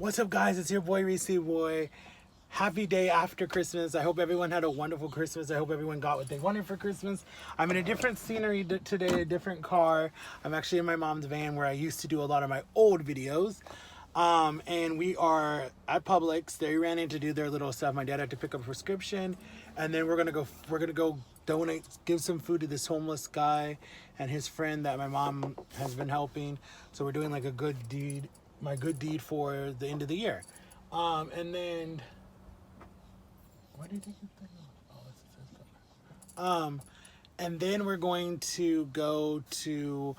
What's up, guys? It's your boy Reese Boy. Happy day after Christmas. I hope everyone had a wonderful Christmas. I hope everyone got what they wanted for Christmas. I'm in a different scenery today, a different car. I'm actually in my mom's van where I used to do a lot of my old videos. And we are at Publix. They ran in to do their little stuff. My dad had to pick up a prescription, and then we're gonna go donate, give some food to this homeless guy and his friend that my mom has been helping. So we're doing like a good deed, my good deed for the end of the year. And then why did you keep that on? Oh, it says cover. And then we're going to go to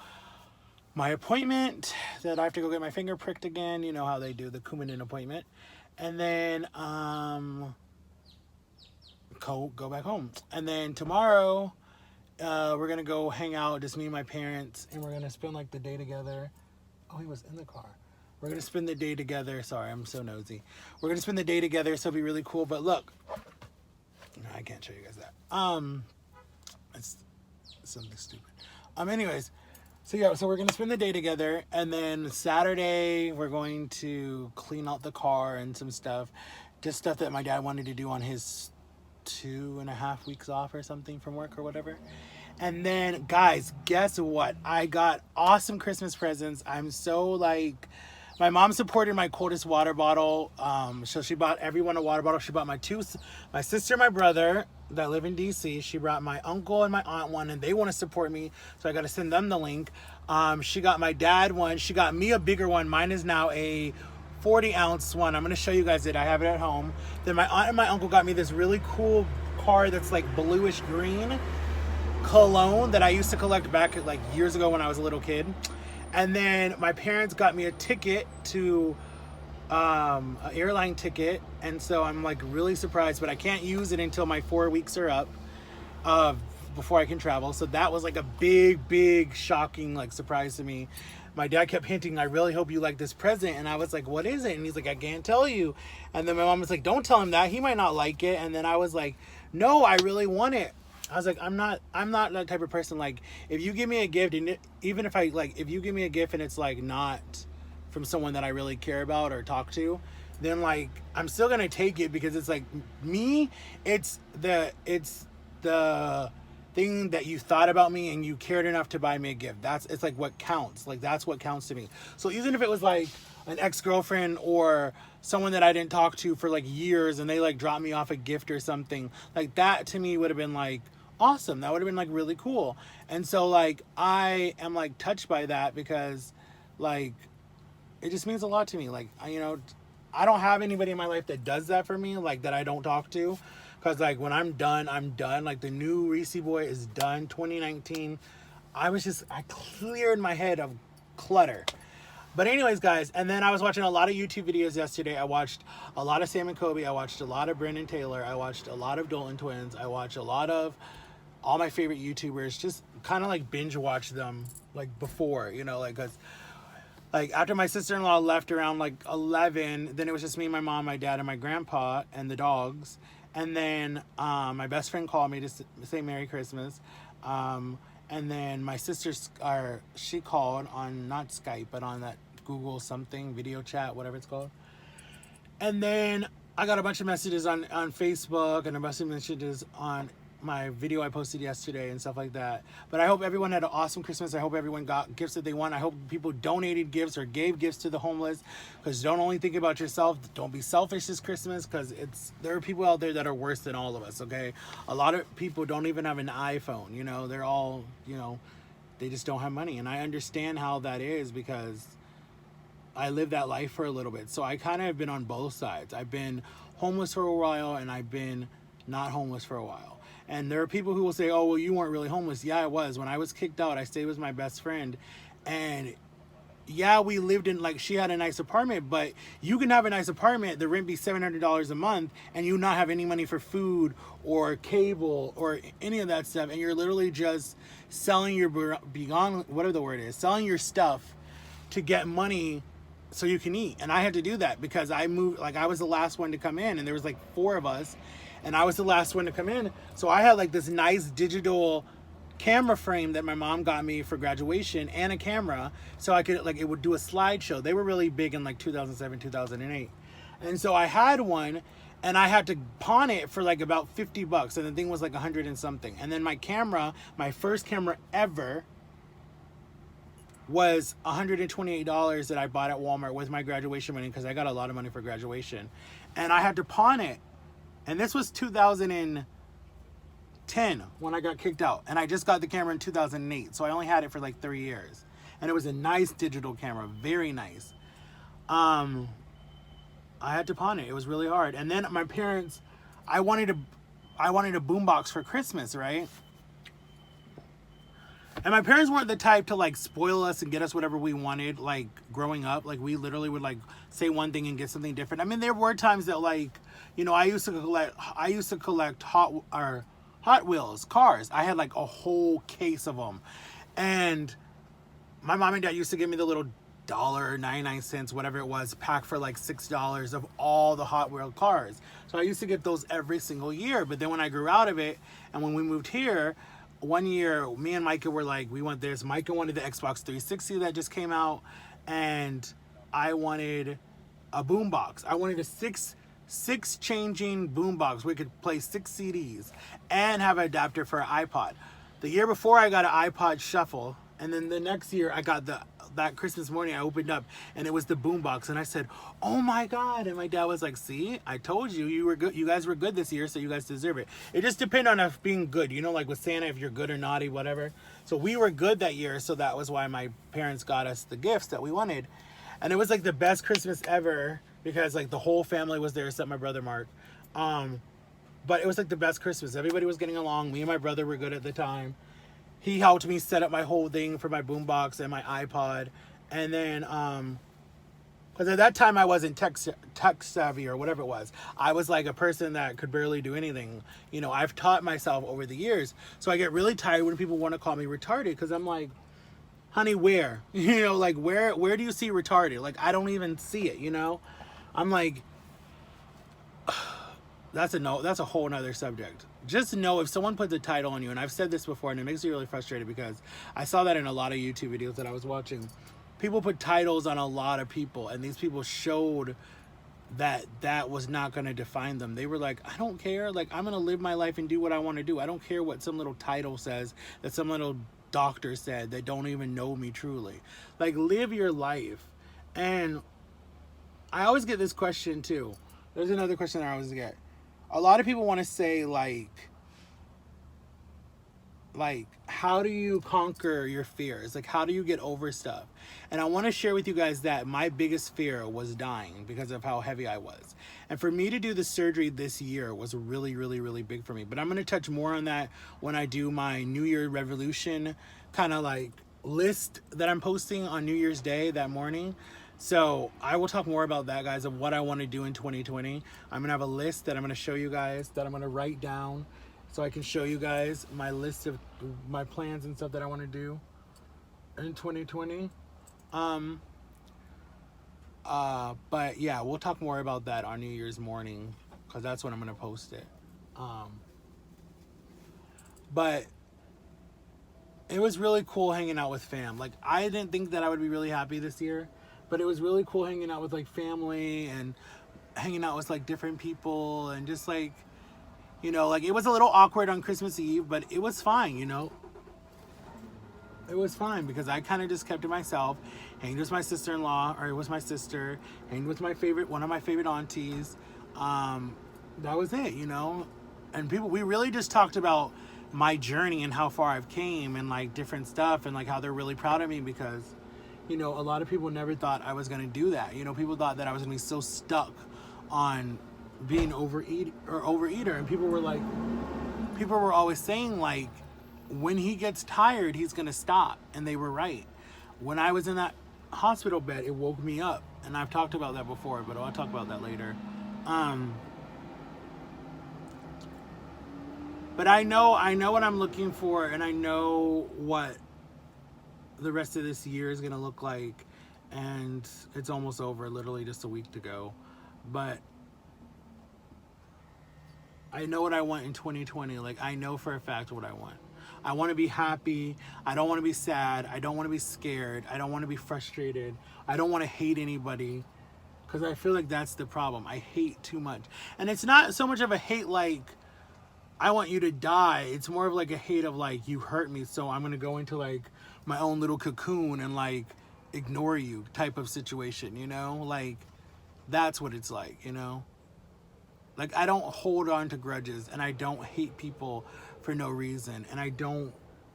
my appointment that I have to go get my finger pricked again. You know how they do the Coumadin appointment. And then go back home. And then tomorrow we're gonna go hang out, just me and my parents, and we're gonna spend like the day together. Oh, he was in the car. We're gonna spend the day together. Sorry, I'm so nosy. We're gonna spend the day together, so it'll be really cool. But look, no, I can't show you guys that. It's something stupid. Anyways, so yeah, so we're gonna spend the day together, and then Saturday we're going to clean out the car and some stuff, just stuff that my dad wanted to do on his 2.5 weeks off or something from work or whatever. And then, guys, guess what? I got awesome Christmas presents. I'm so like, my mom supported my coldest water bottle. So she bought everyone a water bottle. She bought my sister, and my brother that live in DC. She brought my uncle and my aunt one, and they want to support me, so I got to send them the link. She got my dad one. She got me a bigger one. Mine is now a 40-ounce one. I'm going to show you guys it. I have it at home. Then my aunt and my uncle got me this really cool card that's like bluish green cologne that I used to collect back like years ago when I was a little kid. And then my parents got me a ticket to an airline ticket, and so I'm like really surprised, but I can't use it until my 4 weeks are up before I can travel. So that was like a big shocking like surprise to me. My dad kept hinting, I really hope you like this present, and I was like, what is it? And he's like, I can't tell you. And then my mom was like, don't tell him that, he might not like it. And then I was like, no, I really want it. I was like, I'm not that type of person. Like, if you give me a gift, and even if if you give me a gift and it's like not from someone that I really care about or talk to, then like I'm still gonna take it, because it's like me. It's the thing that you thought about me and you cared enough to buy me a gift. It's like what counts. Like that's what counts to me. So even if it was like an ex-girlfriend or someone that I didn't talk to for like years, and they like dropped me off a gift or something, like that to me would have been like awesome. That would have been like really cool. And so like I am like touched by that, because like it just means a lot to me. Like I don't have anybody in my life that does that for me, like that I don't talk to, because like when I'm done, I'm done. Like the new Reese Boy is done. 2019, I cleared my head of clutter. But anyways, guys, and then I was watching a lot of YouTube videos yesterday. I watched a lot of Sam and Kobe. I watched a lot of Brendan Taylor. I watched a lot of Dalton Twins. I watched a lot of all my favorite YouTubers. Just kind of like binge watch them like before, like, because like after my sister-in-law left around like 11, then it was just me, my mom, my dad, and my grandpa and the dogs. And then my best friend called me to say Merry Christmas. And then my sister, she called on not Skype, but on that Google something, video chat, whatever it's called. And then I got a bunch of messages on Facebook, and a bunch of messages on my video I posted yesterday and stuff like that. But I hope everyone had an awesome Christmas. I hope everyone got gifts that they want. I hope people donated gifts or gave gifts to the homeless, because don't only think about yourself. Don't be selfish this Christmas, because there are people out there that are worse than all of us, okay? A lot of people don't even have an iPhone, they're all, they just don't have money. And I understand how that is, because I lived that life for a little bit. So I kind of have been on both sides. I've been homeless for a while, and I've been not homeless for a while. And there are people who will say, oh, well, you weren't really homeless. Yeah, I was. When I was kicked out, I stayed with my best friend. And yeah, we lived in, like, she had a nice apartment, but you can have a nice apartment, the rent be $700 a month, and you not have any money for food or cable or any of that stuff. And you're literally just selling your whatever the word is, selling your stuff to get money so you can eat. And I had to do that because I moved, like, I was the last one to come in, and there was like 4 of us, and I was the last one to come in. So I had like this nice digital camera frame that my mom got me for graduation and a camera so I could, like, it would do a slideshow. They were really big in like 2007, 2008. And so I had one and I had to pawn it for like about $50 and the thing was like 100 and something. And then my camera, my first camera ever, was $128 that I bought at Walmart with my graduation money because I got a lot of money for graduation. And I had to pawn it. And this was 2010 when I got kicked out. And I just got the camera in 2008. So I only had it for like 3 years. And it was a nice digital camera, very nice. I had to pawn it. It was really hard. And then my parents, I wanted a boombox for Christmas, right? And my parents weren't the type to like spoil us and get us whatever we wanted, like growing up. Like we literally would like say one thing and get something different. I mean, there were times that like, you know, I used to collect Hot Wheels cars. I had like a whole case of them. And my mom and dad used to give me the little $1.99, whatever it was, pack for like $6 of all the Hot Wheel cars. So I used to get those every single year. But then when I grew out of it and when we moved here, one year, me and Micah were like, we want this. Micah wanted the Xbox 360 that just came out, and I wanted a boombox. I wanted a six changing boombox where we could play 6 CDs and have an adapter for an iPod. The year before, I got an iPod Shuffle, and then the next year, I got that Christmas morning, I opened up, and it was the boombox, and I said, "Oh my God!" And my dad was like, "See, I told you, you were good. You guys were good this year, so you guys deserve it." It just depends on us being good, you know, like with Santa, if you're good or naughty, whatever. So we were good that year, so that was why my parents got us the gifts that we wanted, and it was like the best Christmas ever because like the whole family was there except my brother Mark. But it was like the best Christmas. Everybody was getting along. Me and my brother were good at the time. He helped me set up my whole thing for my boombox and my iPod. And then, because at that time I wasn't tech savvy or whatever it was. I was like a person that could barely do anything. You know, I've taught myself over the years. So I get really tired when people want to call me retarded because I'm like, honey, where? You know, like where do you see retarded? Like I don't even see it, you know? I'm like, that's a whole nother subject. Just know if someone puts a title on you, and I've said this before, and it makes me really frustrated because I saw that in a lot of YouTube videos that I was watching. People put titles on a lot of people, and these people showed that was not going to define them. They were like, I don't care. Like, I'm going to live my life and do what I want to do. I don't care what some little title says, that some little doctor said that don't even know me truly. Like, live your life. And I always get this question, too. There's another question I always get. A lot of people want to say like how do you conquer your fears? Like how do you get over stuff? And I want to share with you guys that my biggest fear was dying because of how heavy I was. And for me to do the surgery this year was really, really, really big for me. But I'm going to touch more on that when I do my New Year Revolution kind of like list that I'm posting on New Year's Day that morning. So I will talk more about that, guys, of what I want to do in 2020. I'm going to have a list that I'm going to show you guys, that I'm going to write down so I can show you guys my list of my plans and stuff that I want to do in 2020. But yeah, we'll talk more about that on New Year's morning because that's when I'm going to post it. But it was really cool hanging out with fam. Like, I didn't think that I would be really happy this year. But it was really cool hanging out with like family and hanging out with like different people and just like, you know, like it was a little awkward on Christmas Eve, but it was fine, you know. It was fine because I kind of just kept to myself, hanged with my sister-in-law, or it was my sister, hanged with one of my favorite aunties. That was it, you know. And we really just talked about my journey and how far I've came and like different stuff and like how they're really proud of me because, you know, a lot of people never thought I was going to do that. You know, people thought that I was going to be so stuck on being overeater. And people were always saying, like, when he gets tired, he's going to stop. And they were right. When I was in that hospital bed, it woke me up. And I've talked about that before, but I'll talk about that later. But I know what I'm looking for, and I know what the rest of this year is gonna look like, and it's almost over, literally just a week to go. But I know what I want in 2020. Like, I know for a fact what I want. I want to be happy. I don't want to be sad. I don't want to be scared. I don't want to be frustrated. I don't want to hate anybody. Because I feel like that's the problem. I hate too much. And it's not so much of a hate like, I want you to die. It's more of like a hate of like, you hurt me, so I'm going to go into like my own little cocoon and like ignore you type of situation, you know? Like, that's what it's like, you know? Like, I don't hold on to grudges, and I don't hate people for no reason, and I don't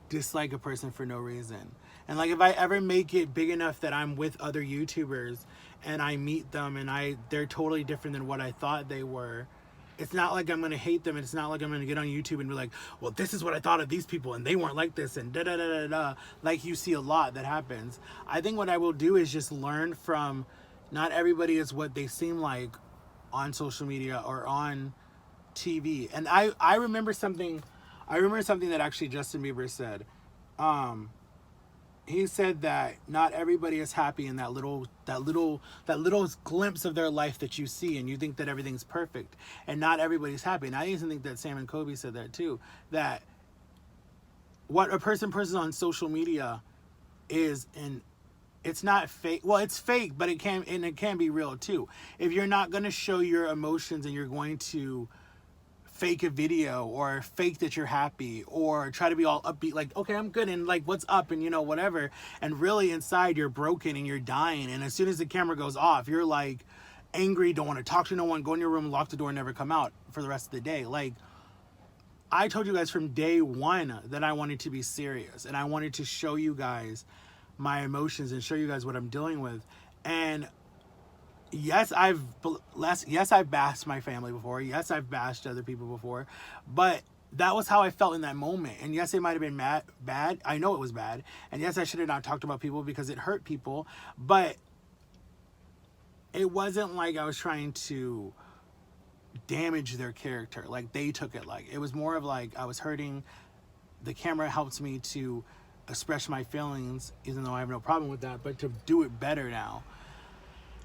dislike a person for no reason. And like, if I ever make it big enough that I'm with other YouTubers and I meet them and they're totally different than what I thought they were, it's not like I'm going to hate them. It's not like I'm going to get on YouTube and be like, well, this is what I thought of these people and they weren't like this and da da da da da. Like you see a lot that happens. I think what I will do is just learn from, not everybody is what they seem like on social media or on TV. And I remember something that actually Justin Bieber said. He said that not everybody is happy in that little glimpse of their life that you see, and you think that everything's perfect, and not everybody's happy. And I even think that Sam and Kobe said that too, that what a person on social media is, and it's not fake. Well, it's fake, but it can be real too. If you're not going to show your emotions and you're going to fake a video or fake that you're happy or try to be all upbeat, like, okay, I'm good, and like, what's up, and you know, whatever, and really inside you're broken and you're dying, and as soon as the camera goes off, you're like angry, don't want to talk to no one, go in your room, lock the door, and never come out for the rest of the day. Like, I told you guys from day one that I wanted to be serious, and I wanted to show you guys my emotions and show you guys what I'm dealing with. And yes, I've bashed my family before. Yes, I've bashed other people before, but that was how I felt in that moment. And yes, it might have been bad. I know it was bad. And yes, I should have not talked about people because it hurt people, but it wasn't like I was trying to damage their character like they took it. Like, it was more of like, I was hurting. The camera helps me to express my feelings, even though I have no problem with that, but to do it better now.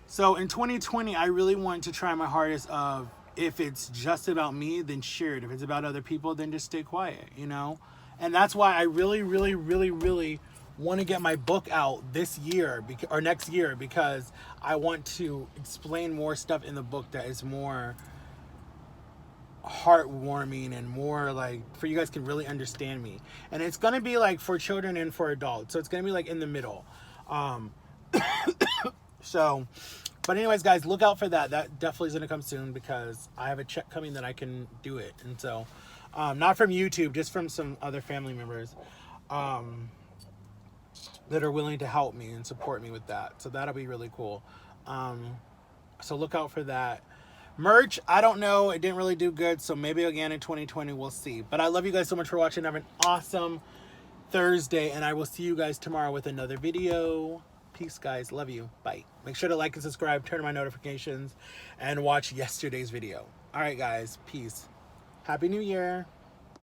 So in 2020, I really want to try my hardest of, if it's just about me, then share it. If it's about other people, then just stay quiet, you know? And that's why I really, really, really, really want to get my book out this year or next year, because I want to explain more stuff in the book that is more heartwarming and more like, for you guys can really understand me. And it's going to be like for children and for adults. So it's going to be like in the middle. So, but anyways, guys, look out for that. That definitely is going to come soon, because I have a check coming that I can do it. And so, not from YouTube, just from some other family members that are willing to help me and support me with that. So that'll be really cool. So look out for that. Merch, I don't know. It didn't really do good. So maybe again in 2020, we'll see. But I love you guys so much for watching. Have an awesome Thursday. And I will see you guys tomorrow with another video. Peace, guys. Love you. Bye. Make sure to like and subscribe, turn on my notifications, and watch yesterday's video. All right, guys. Peace. Happy New Year.